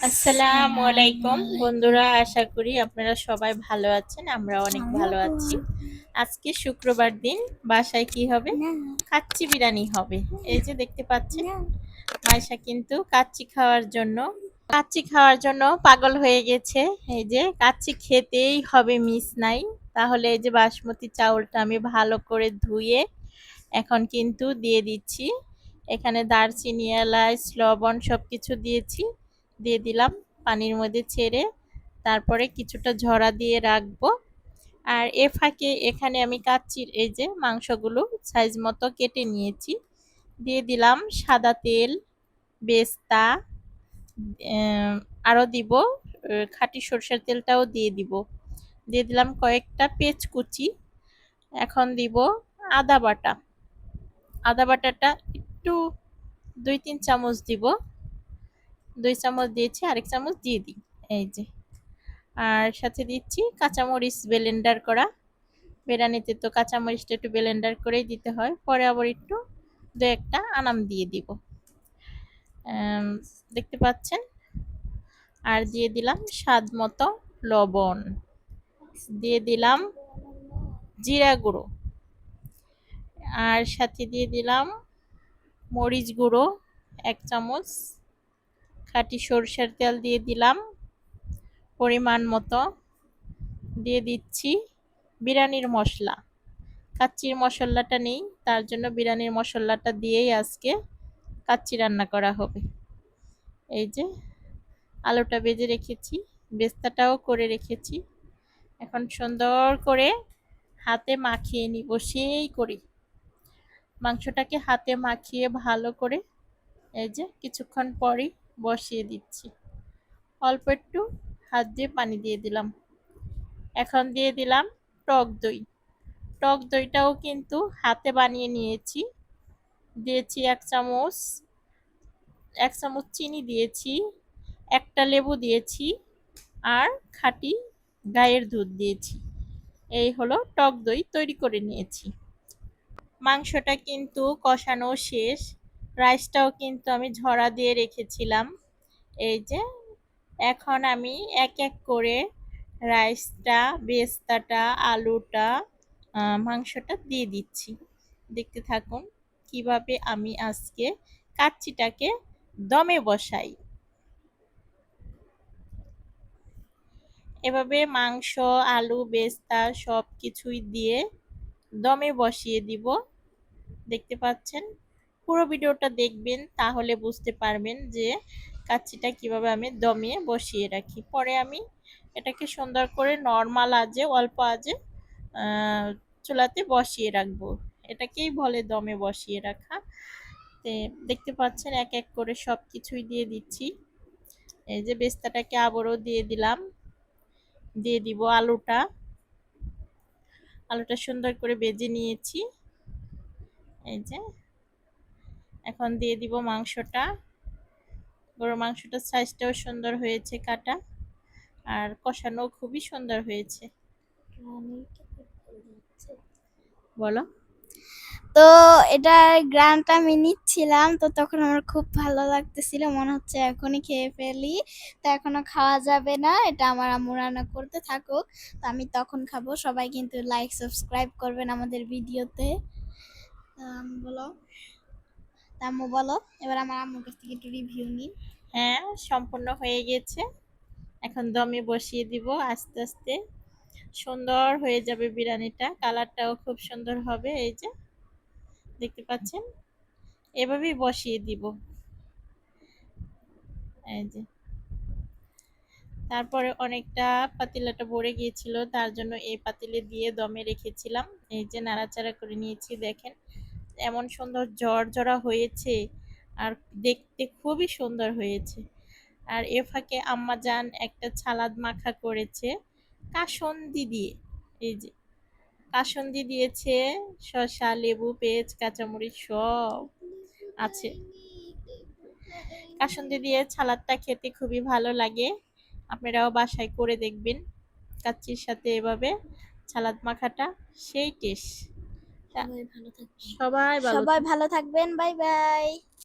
আসসালামু আলাইকুম বন্ধুরা, আশা করি আপনারা সবাই ভালো আছেন। আমরা অনেক ভালো আছি। আজকে শুক্রবার দিন বাসায় কি হবে? কাচ্চি বিরিয়ানি হবে। এই যে দেখতে পাচ্ছেন, মাইশা কিন্তু কাচ্চি খাওয়ার জন্য পাগল হয়ে গেছে। এই যে কাচ্চি খেতেই হবে, মিস নাই। তাহলে এই যে বাসমতি চাউলটা আমি ভালো করে ধুয়ে এখন কিন্তু দিয়ে দিচ্ছি। এখানে দারচিনি, এলাচ, লবণ সবকিছু দিয়েছি, দিয়ে দিলাম পানির মধ্যে ছেড়ে। তারপরে কিছুটা ঝরা দিয়ে রাখবো। আর এ ফাঁকে এখানে আমি কাচ্চির এই যে মাংসগুলো সাইজ মতো কেটে নিয়েছি, দিয়ে দিলাম সাদা তেল, বেস্তা, আরও দিব খাঁটি সরষের তেলটাও দিয়ে দিব। দিয়ে দিলাম কয়েকটা পেঁয়াজ কুচি। এখন দিব আদা বাটা। আদা বাটাটা একটু 2-3 চামচ দিব। 2 চামচ দিয়েছি, আরেক চামচ দিয়ে দিই। এই যে, আর সাথে দিচ্ছি কাঁচামরিচ ব্লেন্ডার করা। বিরিয়ানিতে তো কাঁচামরিচটা একটু ব্লেন্ডার করেই দিতে হয়। পরে আবার একটু 2-1টা আনাম দিয়ে দিব, দেখতে পাচ্ছেন। আর দিয়ে দিলাম স্বাদ মতো লবণ, দিয়ে দিলাম জিরা গুঁড়ো, আর সাথে দিয়ে দিলাম মরিচ গুঁড়ো 1 চামচ, খাঁটি সরষের তেল দিয়ে দিলাম পরিমাণ মতো, দিয়ে দিচ্ছি বিরিয়ানির মশলা। কাচ্চির মশলাটা নেই, তার জন্য বিরিয়ানির মশলাটা দিয়েই আজকে কাচ্চি রান্না করা হবে। এই যে আলুটা ভেজে রেখেছি, বেস্তাটাও করে রেখেছি। এখন সুন্দর করে হাতে মাখিয়ে নিব, সেই করি মাংসটাকে হাতে মাখিয়ে ভালো করে। এই যে কিছুক্ষণ পরই বসিয়ে দিচ্ছি। অল্প একটু হাত দিয়ে পানি দিয়ে দিলাম। এখন দিয়ে দিলাম টক দই। টক দইটাও কিন্তু হাতে বানিয়ে নিয়েছি। দিয়েছি 1 চামচ চিনি দিয়েছি, 1টা লেবু দিয়েছি, আর খাঁটি গাইয়ের দুধ দিয়েছি। এই হলো টক দই তৈরি করে নিয়েছি। মাংসটা কিন্তু কষানো শেষ। রাইসটাও কিন্তু আমি ঝরা দিয়ে রেখেছিলাম। এই যে এখন আমি এক এক করে রাইসটা, বেস্তাটা, আলুটা, মাংসটা দিয়ে দিচ্ছি। দেখতে থাকুন কিভাবে আমি আজকে কাচ্চিটাকে দমে বসাই। এভাবে মাংস, আলু, বেস্তা সব কিছুই দিয়ে দমে বসিয়ে দিব। দেখতে পাচ্ছেন, পুরো ভিডিওটা দেখবেন, তাহলে বুঝতে পারবেন যে কাচ্চিটা কিভাবে আমি দমে বসিয়ে রাখি। পরে আমি এটাকে সুন্দর করে নর্মাল আঁচে, অল্প আঁচে চুলাতে বসিয়ে রাখবো। এটাকেই বলে দমে বসিয়ে রাখা। দেখতে পাচ্ছেন এক এক করে সব কিছুই দিয়ে দিচ্ছি। এই যে বেস্তাটাকে আবারও দিয়ে দিলাম, দিয়ে দিব আলুটা সুন্দর করে ভেজে নিয়েছি। এই যে এখন দিয়ে দিব মাংসটা। গরুর মাংসটার সাইজটাও সুন্দর হয়েছে কাটা, আর কষানো খুবই সুন্দর হয়েছে। বলো। তো এটার গ্রানটা আমি নিচ্ছিলাম, তো তখন আমার খুব ভালো লাগতেছিল, মনে হচ্ছে এখনই খেয়ে ফেলি। তো এখনো খাওয়া যাবে না, এটা আমার আম্মু রান্না করতে থাকুক, তো আমি তখন খাবো। সবাই কিন্তু লাইক সাবস্ক্রাইব করবেন আমাদের ভিডিওতে। বলো, আম্মু বলো, এবার আমার আম্মুর কাছ থেকে একটু রিভিউ নিই। হ্যাঁ, সম্পূর্ণ হয়ে গেছে। এখন দমে বসিয়ে দিব। আস্তে আস্তে সুন্দর হয়ে যাবে বিরিয়ানিটা, কালারটাও খুব সুন্দর হবে। এই যে দেখতে পাচ্ছেন, এভাবেই বসিয়ে দিব। এই যে তারপরে অনেকটা পাতিলাটা ভরে গিয়েছিল, তার জন্য এই পাতিলে দিয়ে দমে রেখেছিলাম। এই যে নাড়াচাড়া করে নিয়েছি, দেখেন এমন সুন্দর ঝরঝরা হয়েছে, আর দেখতে খুবই সুন্দর হয়েছে। আর এ ফাঁকে আম্মা জান একটা সালাদ মাখা করেছে কাসন্দি দিয়ে। এই যে কাসন্দি দিয়েছে, শসা, লেবু, পেঁয়াজ, কাঁচামরিচ সব আছে। কাসন্দি দিয়ে সালাদটা খেতে খুবই ভালো লাগে। আপনারাও বাসায় করে দেখবেন, কাচ্চির সাথে এভাবে সালাদ মাখাটা সেই টেস্ট। সবাই ভালো থাকবেন, বাই বাই।